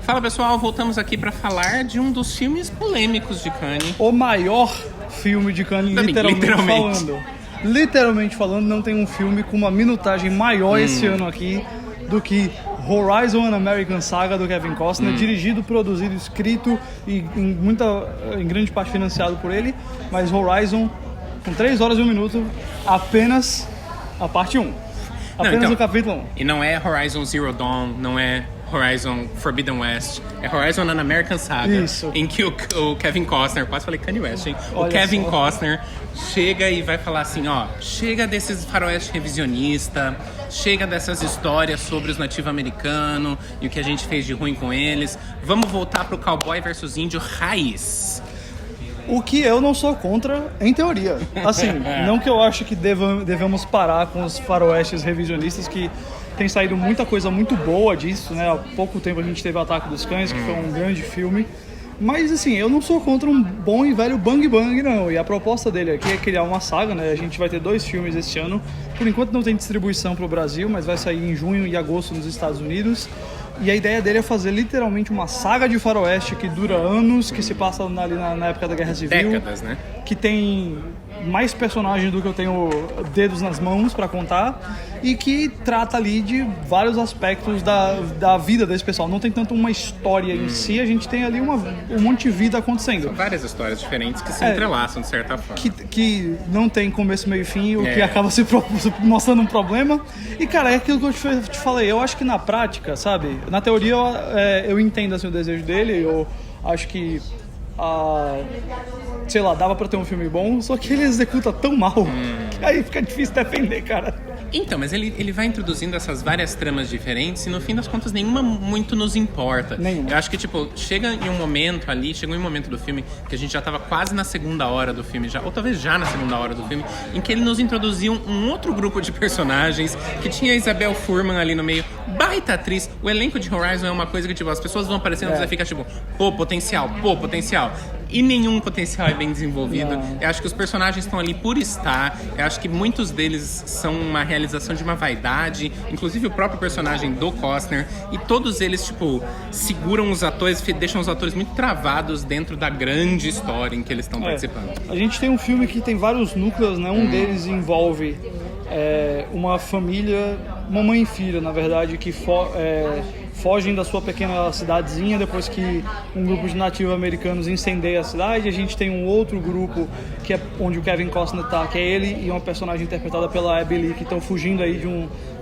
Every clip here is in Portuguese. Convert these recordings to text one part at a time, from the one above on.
Fala pessoal, voltamos aqui para falar de um dos filmes polêmicos de Cannes. O maior filme de Cannes, literalmente falando, não tem um filme com uma minutagem maior esse ano aqui do que Horizon An American Saga, do Kevin Costner, dirigido, produzido, escrito e em grande parte financiado por ele, mas Horizon, com 3 horas e 1 minuto, apenas a parte 1. Apenas o capítulo 1. E não é Horizon Zero Dawn, não é Horizon Forbidden West, é Horizon An American Saga. Isso. Em que o Kevin Costner, quase falei Kanye West, hein? Olha o Kevin só. Costner chega e vai falar assim, ó, chega desses faroeste revisionista, chega dessas histórias sobre os nativos americanos e o que a gente fez de ruim com eles, vamos voltar pro cowboy versus índio raiz. O que eu não sou contra, em teoria. Assim, não que eu acho que devemos parar com os faroestes revisionistas, que tem saído muita coisa muito boa disso, né? Há pouco tempo a gente teve Ataque dos Cães, que foi um grande filme. Mas, assim, eu não sou contra um bom e velho Bang Bang, não. E a proposta dele aqui é criar uma saga, né? A gente vai ter 2 filmes esse ano. Por enquanto não tem distribuição pro Brasil, mas vai sair em junho e agosto nos Estados Unidos. E a ideia dele é fazer literalmente uma saga de faroeste que dura anos, que se passa ali na época da Guerra Civil. Décadas, né? Que tem mais personagens do que eu tenho dedos nas mãos pra contar, e que trata ali de vários aspectos da vida desse pessoal. Não tem tanto uma história em si, a gente tem ali um monte de vida acontecendo. São várias histórias diferentes que se entrelaçam de certa forma. Que não tem começo, meio e fim, o que acaba se mostrando um problema. E, cara, é aquilo que eu te falei. Eu acho que na prática, sabe? Na teoria eu entendo assim, o desejo dele. Eu acho que sei lá, dava pra ter um filme bom, só que ele executa tão mal que aí fica difícil defender, cara. Então, mas ele vai introduzindo essas várias tramas diferentes e no fim das contas nenhuma muito nos importa. Nenhuma. Eu acho que, tipo, chegou em um momento do filme que a gente já tava quase na segunda hora do filme, ou talvez já na segunda hora do filme, em que ele nos introduziu um outro grupo de personagens, que tinha a Isabel Fuhrman ali no meio, baita atriz. O elenco de Horizon é uma coisa que, tipo, as pessoas vão aparecendo e você fica, tipo, pô, potencial. E nenhum potencial é bem desenvolvido. Não. Eu acho que os personagens estão ali por estar. Eu acho que muitos deles são uma realização de uma vaidade. Inclusive o próprio personagem do Costner. E todos eles, tipo, seguram os atores, deixam os atores muito travados dentro da grande história em que eles estão participando. A gente tem um filme que tem vários núcleos, né? Um deles envolve uma família, uma mãe e filha, na verdade, que fogem da sua pequena cidadezinha depois que um grupo de nativos americanos incendeia a cidade. A gente tem um outro grupo que é onde o Kevin Costner tá, que é ele e uma personagem interpretada pela Abby Lee, que estão fugindo aí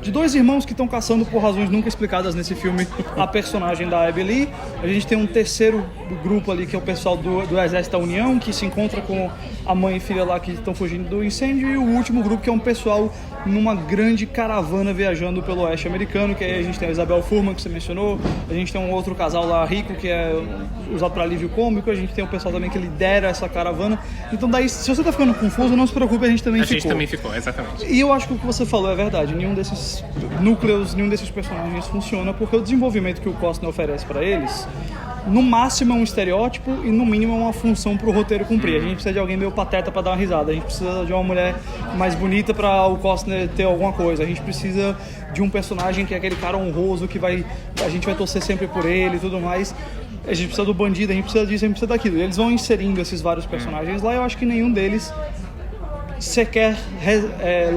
de 2 irmãos que estão caçando por razões nunca explicadas nesse filme a personagem da Abby Lee. A gente tem um terceiro grupo ali que é o pessoal do Exército da União, que se encontra com a mãe e filha lá que estão fugindo do incêndio, e o último grupo que é um pessoal numa grande caravana viajando pelo oeste americano, que aí a gente tem a Isabel Fuhrman, que você mencionou, a gente tem um outro casal lá rico que é usado para alívio cômico, a gente tem o pessoal também que lidera essa caravana. Então daí, se você tá ficando confuso, não se preocupe, a gente também ficou. A gente também ficou, exatamente. E eu acho que o que você falou é verdade, nenhum desses núcleos, nenhum desses personagens funciona, porque o desenvolvimento que o Costner oferece para eles, no máximo é um estereótipo e no mínimo é uma função pro roteiro cumprir. A gente precisa de alguém meio pateta pra dar uma risada, a gente precisa de uma mulher mais bonita pra o Costner ter alguma coisa, a gente precisa de um personagem que é aquele cara honroso que a gente vai torcer sempre por ele e tudo mais. A gente precisa do bandido, a gente precisa disso, a gente precisa daquilo. E eles vão inserindo esses vários personagens lá, eu acho que nenhum deles sequer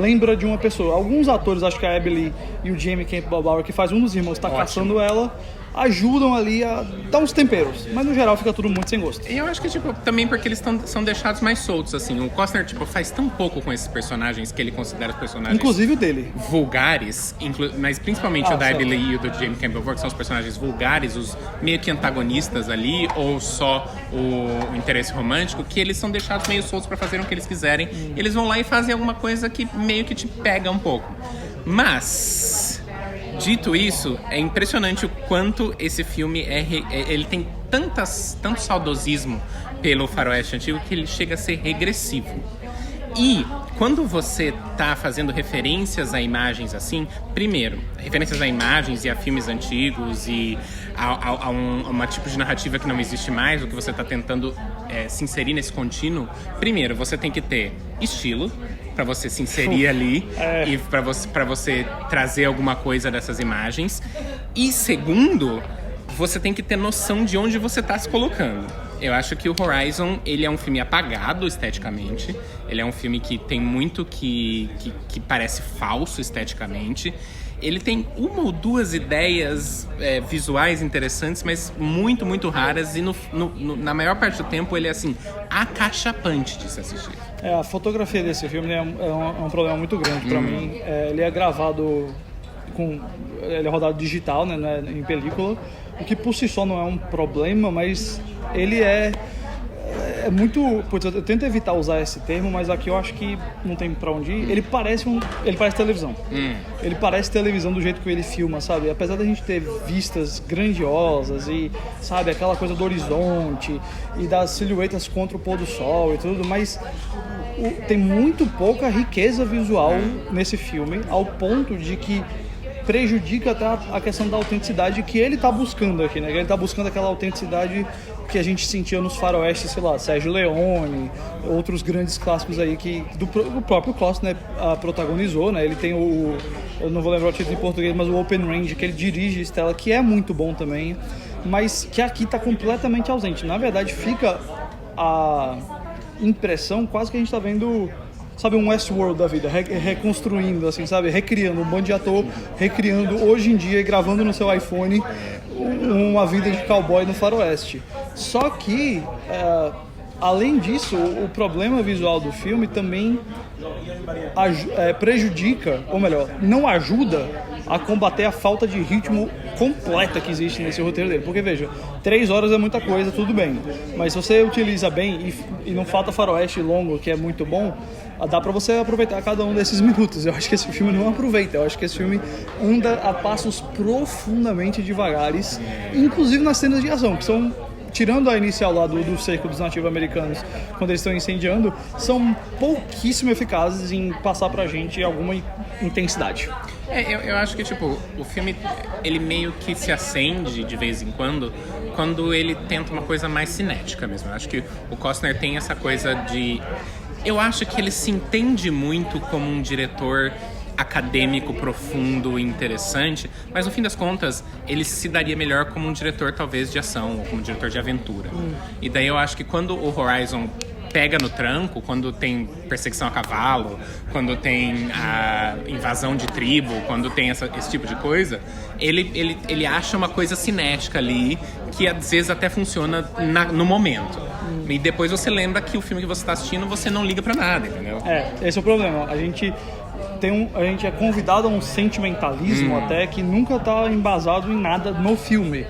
lembra de uma pessoa. Alguns atores, acho que a Abby Lee e o Jamie Campbell Bower, que faz um dos irmãos, tá caçando ela, ajudam ali a dar uns temperos, mas no geral fica tudo muito sem gosto. E eu acho que, tipo, também porque eles são deixados mais soltos, assim. O Costner, tipo, faz tão pouco com esses personagens que ele considera os personagens... Inclusive o dele. Vulgares, mas principalmente o da Abby Lee e o do Jamie Campbell Bower, que são os personagens vulgares, os meio que antagonistas ali, ou só o interesse romântico, que eles são deixados meio soltos pra fazerem o que eles quiserem. Eles vão lá e fazem alguma coisa que meio que te pega um pouco. Mas... dito isso, é impressionante o quanto esse filme ele tem tanto saudosismo pelo faroeste antigo que ele chega a ser regressivo. E quando você tá fazendo referências a imagens assim, primeiro, referências a imagens e a filmes antigos e a uma tipo de narrativa que não existe mais, o que você tá tentando se inserir nesse contínuo, primeiro, você tem que ter estilo para você se inserir ali e para você trazer alguma coisa dessas imagens. E segundo, você tem que ter noção de onde você tá se colocando. Eu acho que o Horizon, ele é um filme apagado esteticamente. Ele é um filme que tem muito que parece falso esteticamente. Ele tem uma ou duas ideias visuais interessantes, mas muito, muito raras. E na maior parte do tempo ele é, assim, acachapante de se assistir. A fotografia desse filme é um problema muito grande pra mim. Ele é gravado ele é rodado digital, né, em película, o que por si só não é um problema, mas ele é muito... Putz, eu tento evitar usar esse termo, mas aqui eu acho que não tem pra onde ir. Ele parece televisão. Ele parece televisão do jeito que ele filma, sabe? Apesar da gente ter vistas grandiosas e, sabe, aquela coisa do horizonte e das silhuetas contra o pôr do sol e tudo, mas tem muito pouca riqueza visual nesse filme, ao ponto de que prejudica até a questão da autenticidade que ele tá buscando aqui, né? Ele tá buscando aquela autenticidade que a gente sentia nos faroestes, sei lá, Sérgio Leone, outros grandes clássicos aí que o próprio Costner protagonizou, né? Ele tem eu não vou lembrar o título em português, mas o Open Range, que ele dirige Stella, que é muito bom também, mas que aqui tá completamente ausente. Na verdade, fica a impressão quase que a gente tá vendo, sabe, um Westworld da vida, reconstruindo, assim, sabe, recriando, um bando de ator recriando hoje em dia e gravando no seu iPhone uma vida de cowboy no faroeste. Só que, além disso, o problema visual do filme também prejudica, ou melhor, não ajuda a combater a falta de ritmo completa que existe nesse roteiro dele. Porque, veja, 3 horas é muita coisa, tudo bem. Mas se você utiliza bem e não falta faroeste longo, que é muito bom, dá pra você aproveitar cada um desses minutos. Eu acho que esse filme não aproveita. Eu acho que esse filme anda a passos profundamente devagares, inclusive nas cenas de ação, que são... Tirando a inicial lá do cerco dos nativos americanos, quando eles estão incendiando, são pouquíssimo eficazes em passar pra gente alguma intensidade. Eu acho que, tipo, o filme, ele meio que se acende de vez em quando ele tenta uma coisa mais cinética mesmo. Eu acho que o Costner tem essa coisa de... Eu acho que ele se entende muito como um diretor acadêmico, profundo e interessante, mas no fim das contas ele se daria melhor como um diretor talvez de ação ou como um diretor de aventura. E daí eu acho que quando o Horizon pega no tranco, quando tem perseguição a cavalo, quando tem a invasão de tribo, quando tem esse tipo de coisa, ele acha uma coisa cinética ali que às vezes até funciona no momento. E depois você lembra que o filme que você está assistindo você não liga pra nada, entendeu? Esse é o problema. A gente é convidado a um sentimentalismo até que nunca está embasado em nada no filme.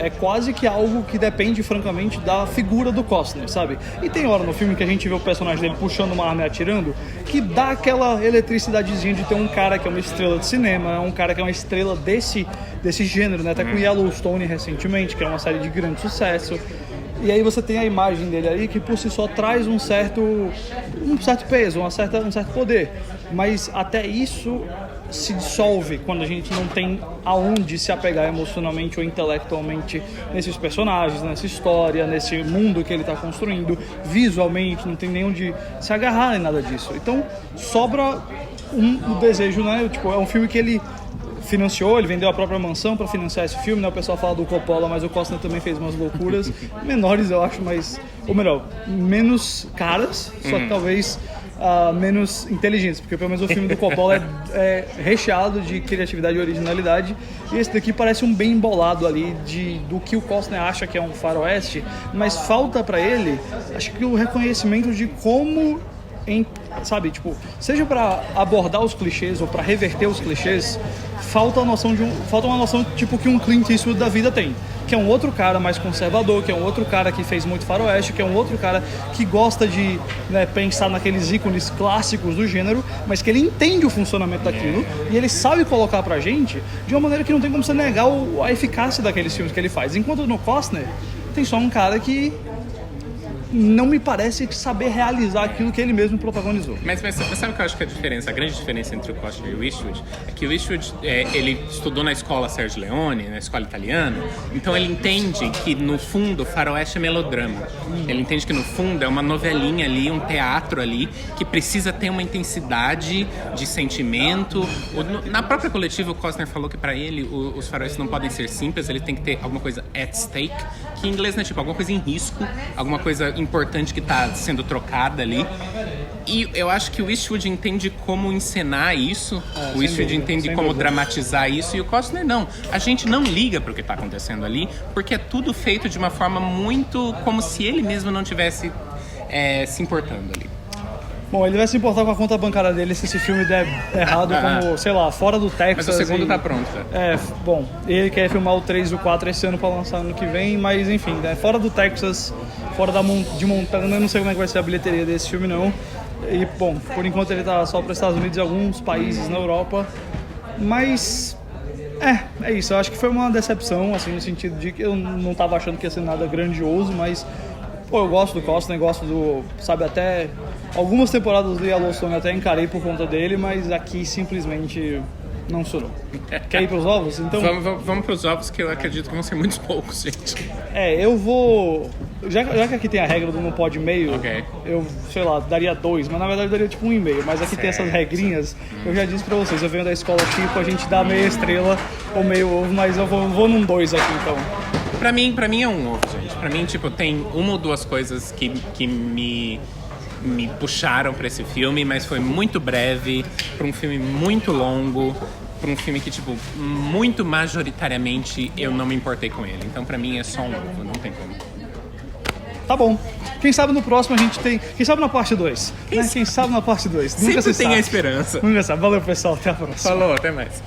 É quase que algo que depende, francamente, da figura do Costner, sabe? E tem hora no filme que a gente vê o personagem dele puxando uma arma e atirando, que dá aquela eletricidadezinha de ter um cara que é uma estrela de cinema, um cara que é uma estrela desse gênero, né? Até com Yellowstone recentemente, que é uma série de grande sucesso. E aí você tem a imagem dele aí que por si só traz um certo peso, um certo poder. Mas até isso se dissolve quando a gente não tem aonde se apegar emocionalmente ou intelectualmente nesses personagens, nessa história, nesse mundo que ele está construindo, visualmente, não tem nem onde se agarrar em nada disso. Então sobra o desejo, né? Tipo, é um filme que ele financiou, ele vendeu a própria mansão para financiar esse filme, né? O pessoal fala do Coppola, mas o Costner também fez umas loucuras menores, eu acho, mas, ou melhor, menos caras, só que talvez menos inteligentes, porque pelo menos o filme do Coppola é recheado de criatividade e originalidade, e esse daqui parece um bem embolado ali do que o Costner acha que é um faroeste, mas falta para ele, acho que o reconhecimento de como sabe, tipo, seja para abordar os clichês ou para reverter os clichês, falta uma noção tipo que um Clint Eastwood da vida tem, que é um outro cara mais conservador, que é um outro cara que fez muito faroeste, que é um outro cara que gosta de, né, pensar naqueles ícones clássicos do gênero, mas que ele entende o funcionamento daquilo e ele sabe colocar pra gente de uma maneira que não tem como você negar a eficácia daqueles filmes que ele faz. Enquanto no Costner tem só um cara que não me parece saber realizar aquilo que ele mesmo protagonizou. Mas sabe o que eu acho que a grande diferença entre o Costner e o Eastwood é que o Eastwood, ele estudou na escola Sergio Leone, na escola italiana, então ele entende que no fundo faroeste é melodrama. Ele entende que no fundo é uma novelinha ali, um teatro ali, que precisa ter uma intensidade de sentimento. Na própria coletiva o Costner falou que pra ele os faroestes não podem ser simples, ele tem que ter alguma coisa at stake, que em inglês, né, tipo, alguma coisa em risco, alguma coisa importante que tá sendo trocada ali. E eu acho que o Eastwood entende como encenar isso, o Eastwood entende como dramatizar isso, e o Costner não. A gente não liga pro que tá acontecendo ali, porque é tudo feito de uma forma muito como se ele mesmo não tivesse se importando ali. Bom, ele vai se importar com a conta bancária dele se esse filme der errado, como, sei lá, fora do Texas. Mas o segundo tá pronto, né? Bom, ele quer filmar o 3 e o 4 esse ano pra lançar ano que vem, mas enfim, né, fora do Texas, fora de Montana, eu não sei como é que vai ser a bilheteria desse filme, não. E, bom, por enquanto ele tá só para os Estados Unidos e alguns países na Europa, mas... É isso, eu acho que foi uma decepção, assim, no sentido de que eu não tava achando que ia ser nada grandioso, mas... Pô, eu gosto do Costner, gosto do... Sabe, até... Algumas temporadas do Yellowstone até encarei por conta dele, mas aqui simplesmente não surou. Quer ir pros ovos? Então... Vamos pros ovos, que eu acredito que vão ser muitos poucos, gente. Eu vou... Já que aqui tem a regra do não pode meio, eu, sei lá, daria 2, mas na verdade daria tipo 1,5. Mas aqui tem essas regrinhas, eu já disse pra vocês, eu venho da escola tipo, a gente dá meia estrela ou meio ovo, mas eu vou num 2 aqui então. Pra mim é um ovo, gente. Pra mim, tipo, tem uma ou duas coisas que me puxaram pra esse filme, mas foi muito breve, pra um filme muito longo, pra um filme que, tipo, muito majoritariamente eu não me importei com ele. Então, pra mim, é só um ovo, não tem como. Tá bom. Quem sabe no próximo a gente tem... Quem sabe na parte 2. Quem sabe na parte 2. Nunca Sempre se tem sabe. a esperança. Nunca sabe. Valeu, pessoal. Até a próxima. Falou, até mais.